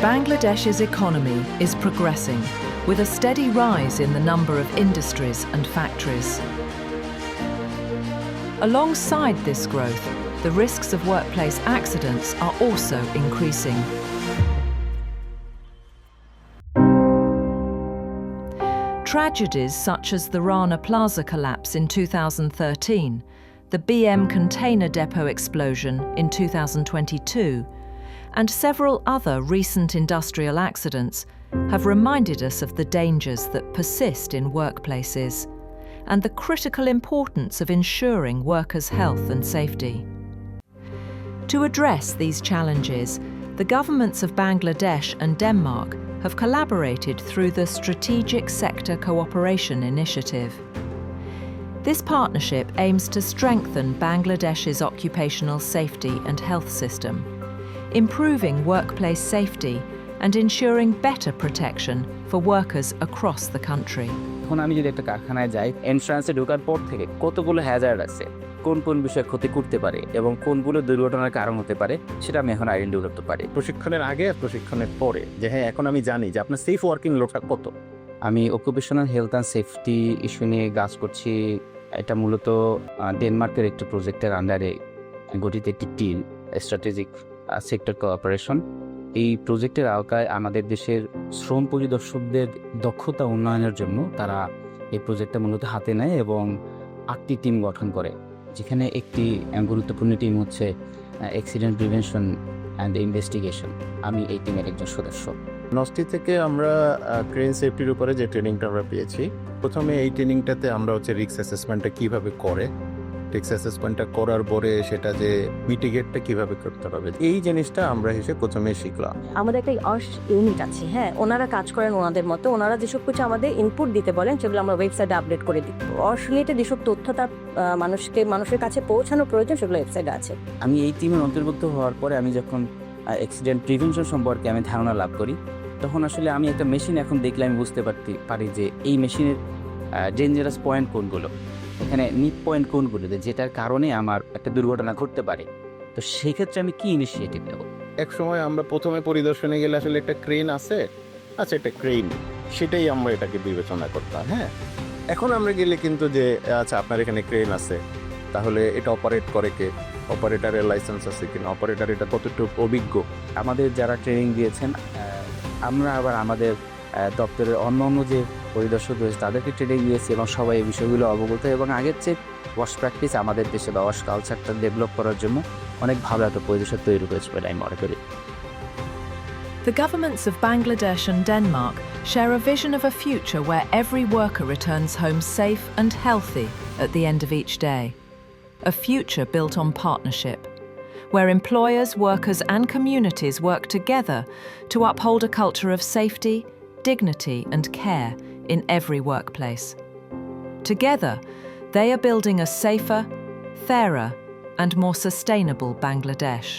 Bangladesh's economy is progressing, with a steady rise in the number of industries and factories. Alongside this growth, the risks of workplace accidents are also increasing. Tragedies such as the Rana Plaza collapse in 2013, the BM container depot explosion in 2022, and several other recent industrial accidents have reminded us of the dangers that persist in workplaces and the critical importance of ensuring workers' health and safety. To address these challenges, the governments of Bangladesh and Denmark have collaborated through the Strategic Sector Cooperation Initiative. This partnership aims to strengthen Bangladesh's occupational safety and health system, improving workplace safety and ensuring better protection for workers across the country. এখন আমি যদি একটা কারখানায় যাই, এন্ট্রান্সে ঢোকার পর থেকে কতগুলো হ্যাজার্ড আছে, কোন কোন বিষয়ে ক্ষতি করতে পারে এবং কোনগুলো দুর্ঘটনার কারণ হতে পারে, সেটা আমি এখন আইডেন্টিফাই করতে পারি। প্রশিক্ষণের আগে আর প্রশিক্ষণের পরে যে হ্যাঁ এখন আমি জানি যে আপনার সেফ ওয়ার্কিং লোডটা কত। আমি occupational health and safety issue নিয়ে কাজ করছি। এটা মূলত ডেনমার্কের একটা প্রজেক্টের আন্ডারে গঠিত একটি টিম, স্ট্র্যাটেজিক সেক্টর কোঅপারেশন। এই প্রজেক্টের আওতায় আমাদের দেশের শ্রম পরিদর্শকদের দক্ষতা উন্নয়নের জন্য তারা এই প্রজেক্টটা মূলত হাতে নেয় এবং 8টি টিম গঠন করে, যেখানে একটি গুরুত্বপূর্ণ টিম হচ্ছে অ্যাক্সিডেন্ট প্রিভেনশন অ্যান্ড ইনভেস্টিগেশন। আমি এই টিমের একজন সদস্য। নস্টি থেকে আমরা ক্রেন সেফটির উপরে যে ট্রেনিংটা আমরা পেয়েছি, প্রথমে এই ট্রেনিংটাতে আমরা হচ্ছে রিস্ক অ্যাসেসমেন্টটা কীভাবে করে, রিস্ক অ্যাসেসমেন্টটা করার পরে সেটা যে মিটিগেটটা কীভাবে করতে হবে, এই জিনিসটা আমরা প্রথমে শিখলাম। আমাদের একটা ইউনিট আছে, হ্যাঁ, ওনারা কাজ করেন ওনাদের মতো। ওনারা যেসব কিছু আমাদের ইনপুট দিতে বলেন সেগুলো আমরা ওয়েবসাইটে আপডেট করে দিই। রিলেটেড যেসব তথ্য তার মানুষের কাছে পৌঁছানো প্রয়োজন সেগুলো ওয়েবসাইটে আছে। আমি এই টিমের অন্তর্ভুক্ত হওয়ার পরে আমি যখন অ্যাক্সিডেন্ট প্রিভেনশন সম্পর্কে আমি ধারণা লাভ করি, তখন আসলে আমি একটা মেশিন এখন দেখলে আমি বুঝতে পারি যে এই মেশিনের ডেঞ্জারাস পয়েন্ট কোনগুলো, এখানে নিট পয়েন্ট কোনগুলো, যেটার কারণে আমার একটা দুর্ঘটনা ঘটতে পারে। তো সেই ক্ষেত্রে আমি কি ইনিশিয়েটিভ নেব? এক সময় আমরা প্রথমে পরিদর্শনে গেলে আসলে একটা ক্রেন আছে, আচ্ছা একটা ক্রেন, সেটাই আমরা এটাকে বিবেচনা করতাম। হ্যাঁ, এখন আমরা গেলে কিন্তু যে আচ্ছা আপনার এখানে ক্রেন আছে, তাহলে এটা অপারেট করে কে, অপারেটারের লাইসেন্স আছে কিনা, অপারেটার এটা কতটুকু অভিজ্ঞ। আমাদের যারা ট্রেনিং দিয়েছেন, আমরা আবার আমাদের দপ্তরের অন্য যে পরিদর্শক রয়েছে তাদেরকে ট্রেনিং দিয়েছি এবং সবাই এই বিষয়গুলো অবগত, এবং আগের চেয়ে ওয়াশ প্র্যাকটিস আমাদের দেশে বা ওয়াশ কালচারটা ডেভেলপ করার জন্য অনেক ভালো একটা পরিবেশ তৈরি হয়েছে বলে আমি মনে করি। The governments of Bangladesh and Denmark share a vision of a future where every worker returns home safe and healthy at the end of each day. A future built on partnership, where employers, workers and communities work together to uphold a culture of safety, dignity and care in every workplace. Together, they are building a safer, fairer and more sustainable Bangladesh.